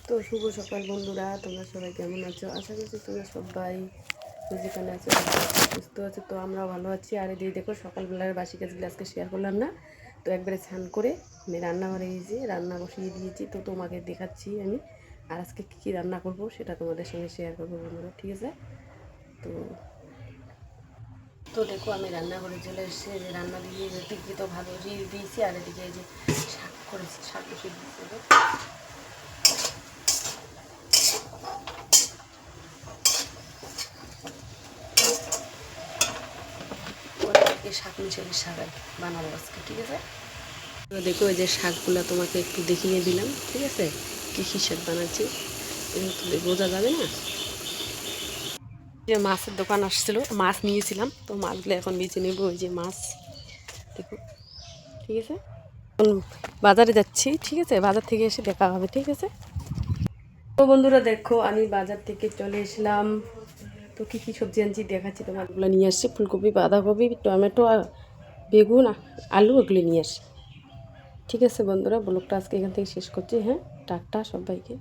তো শুভ সকাল বন্ধুরা, তোমরা সবাই কেমন আছো? আশা করছি তোমরা সবাই যেখানে আছো সুস্থ আছো। তো আমরাও ভালো আছি। আর এদিকে দেখো সকালবেলার বাসি কাজগুলো আজকে শেয়ার করলাম না, তো একবারে স্নান করে আমি রান্নাঘরে গিয়েছি, রান্না বসিয়ে দিয়েছি। তো তোমাকে দেখাচ্ছি আমি আর আজকে কী কী রান্না করব সেটা তোমাদের সঙ্গে শেয়ার করবো বন্ধুরা, ঠিক আছে? তো তো দেখো আমি রান্নাঘরে চলে এসেছি, যে রান্না দিয়ে এদিকে তো ভালো দিয়েছি, আর এদিকে এই যে শাক করেছি, শাক বসিয়ে দিয়েছি। শাক মিশালি শাক বানাবো আজকে, ঠিক আছে? তো দেখো এই যে শাকগুলো তোমাকে একটু দেখিয়ে দিলাম, ঠিক আছে? কী কী শাক বানাচ্ছি এটা বোঝা যাবে না। যে মাছের দোকান আসছিল, মাছ নিয়েছিলাম, তো মাছগুলো এখন বেছে নেবো। ওই যে মাছ দেখো, ঠিক আছে? এখন বাজারে যাচ্ছি, ঠিক আছে? বাজার থেকে এসে দেখা হবে, ঠিক আছে? তো বন্ধুরা দেখো আমি বাজার থেকে চলে এসলাম। তো কী কী সবজি আনছি দেখাচ্ছি তোমারগুলো। নিয়ে আসছি ফুলকপি, বাঁধাকপি, টমেটো, আর বেগুন, আলু, এগুলো নিয়ে আসি। ঠিক আছে বন্ধুরা, ব্লগটা আজকে এখান থেকে শেষ করছি। হ্যাঁ, টাটা সবাইকে।